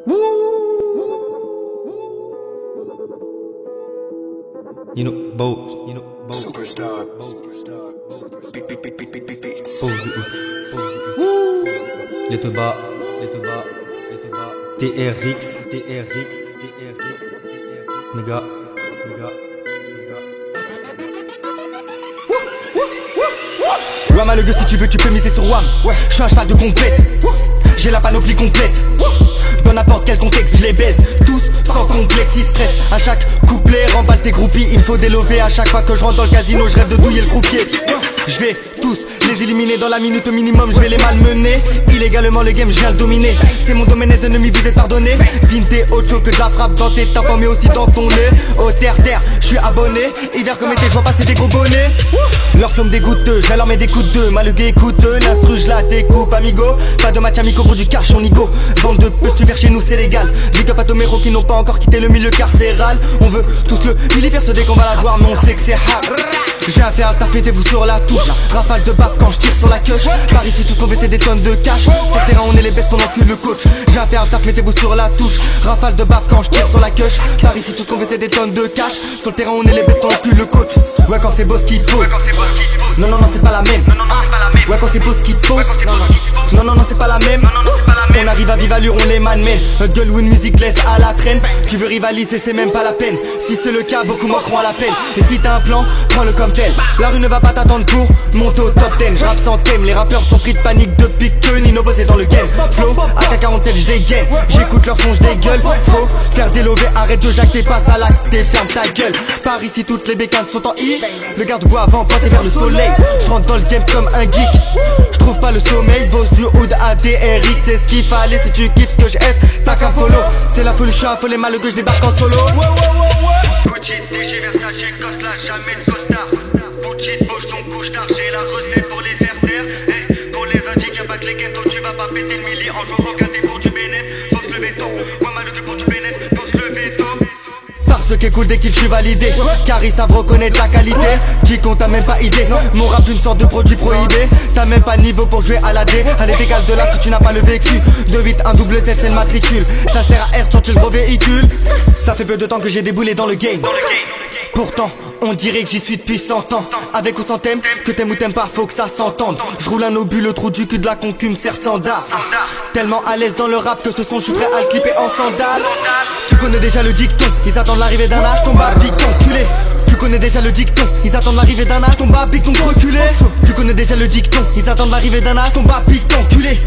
You know, Bows. Superstar. Les te bas. TRX. Méga. Wama le gueux, si tu veux tu peux miser sur Wam. Je suis un cheval de complète. J'ai la panoplie complète. Dans n'importe quel contexte, je les baise tous sans complexe, ils stressent. À chaque couplet, remballe tes groupies. Il me faut des lovés à chaque fois que je rentre dans le casino. Je rêve de douiller le croupier. Je vais tous les éliminer dans la minute au minimum. Je vais les malmener. Illégalement le game, je viens le dominer. C'est mon domaine, les ennemis vous êtes pardonnés. Vine t'es autre chose que de la frappe dans tes tympans, mais aussi dans ton nez. Oh terre, je suis abonné. Hiver comme été, je vois passer des gros bonnets. Leur flamme dégoûteux, je vais leur mettre des coups de deux. Malugué écouteux, l'instru je la découpe amigo. Pas de match amico pour du cash on nigo. Vente de puces, tu vers chez nous c'est légal. Big up à Tomero qui n'ont pas encore quitté le milieu carcéral. On veut tous le milliverse dès qu'on va la voir, mais on sait que c'est hard. J'ai à faire le taf, mettez-vous sur la touche. Rafale de baffe quand je tire sur la queue. Par ici tout ce qu'on veut c'est des tonnes de cash. Sur le terrain on est les bestes, on encule le coach. J'ai à faire le taf, mettez-vous sur la touche. Rafale de baffe quand je tire sur la queue. Par ici tout ce qu'on veut c'est des tonnes de cash. Sur le terrain on est les bestes, on encule le coach. Ouais quand c'est boss qui pose. Non c'est pas la même. Ouais quand c'est boss qui pose. Non c'est pas la même. On arrive à vive allure, on les manmène. Un gueule ou une musique laisse à la traîne. Tu veux rivaliser, c'est même pas la peine. Si c'est le cas, beaucoup manqueront à l'appel. Et si t'as un plan, prends-le comme tel. La rue ne va pas t'attendre pour monter au top 10. Je rappe sans thème, les rappeurs sont pris de panique depuis que Nino Boss est dans le game. Flow, AK-47, je dégaine. J'écoute leur son, je dégueule. Faut faire des lovés, arrête de jacter, passe à l'acte et ferme ta gueule. Par ici, toutes les bécanes sont en I. Le garde-bois avant, pointé vers le soleil. Je rentre dans le game comme un geek. Je trouve pas le sommeil, boss du hood à DRX. C'est ce qu'il fallait si tu kiffes ce que j'ai t'as qu'un follow. C'est la folie, je suis affolé, mal que je débarque en solo. Gucci, DG, Versace, Costa, jamais de costard. Gucci, poche ton couche tard, j'ai la recette pour les faire taire. Hey, pour les indiques, y'a pas que les gains, toi tu vas pas péter le milli. En jouant au quintet pour du bénéf, faut se lever tôt. Moi mal que pour du bénéf, faut se lever tôt. Parce qu'écoute dès qu'ils je suis validé. Car ils savent reconnaître la qualité. Qui compte t'as même pas idée. Mon rap une sorte de produit prohibé. T'as même pas niveau pour jouer à la D. Allez t'égale de là si tu n'as pas le vécu. 2-8, 1 double 7 c'est le matricule. Ça sert à R sur le gros véhicule. Ça fait peu de temps que j'ai déboulé dans le game. Pourtant, on dirait que j'y suis depuis 100 ans. Avec ou sans thème, que t'aimes ou t'aimes pas, faut que ça s'entende. Je roule un obus, le trou du cul de la concu me sert sans dard. Tellement à l'aise dans le rap que ce son, je suis prêt à le clipper en sandales. Tu connais déjà le dicton, ils attendent l'arrivée d'un as, ton bas pique enculé. Tu connais déjà le dicton, ils attendent l'arrivée d'un as, ton bas pique enculé. Tu connais déjà le dicton, ils attendent l'arrivée d'un as, ton bas pique enculé.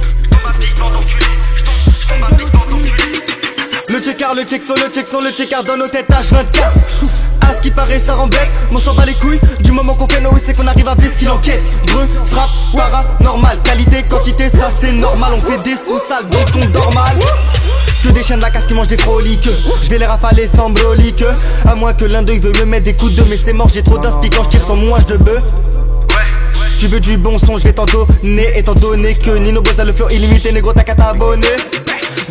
Le checkard, le check son, le checkard dans nos têtes H24. À ce qui paraît ça rembête, m'en s'en bat les couilles. Du moment qu'on fait nos c'est qu'on arrive à ver ce qu'il enquête. Breu, frappe, paranormal. Qualité, quantité, ça c'est normal. On fait des sous-sales donc on dort mal. Que des chiens de la casse qui mangent des froliques. Je vais les rafaler sans brolique. À moins que l'un d'eux il veut me mettre des coups de mais c'est mort, j'ai trop d'inspi quand je tire son mouage de bœuf. Tu veux du bon son, je vais t'en donner. Étant donné que Nino Boss a le flow illimité, négro t'as qu'à t'abonner.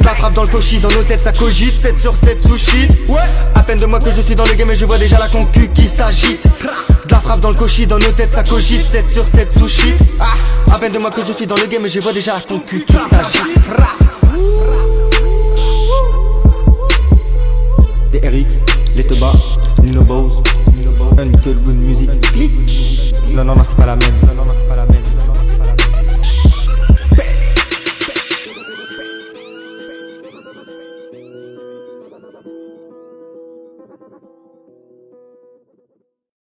La frappe dans le cochis, dans nos têtes ça cogite. 7 sur 7 sous shit. À peine de moi que je suis dans le game et je vois déjà la concu qui s'agite. De la frappe dans le cochis, dans nos têtes ça cogite. 7 sur 7 sous shit. À peine de moi que je suis dans le game et je vois déjà la concu qui s'agite. TRX, les te bas, Nino Bows, Uncle Good Music, click. Non, c'est pas la même.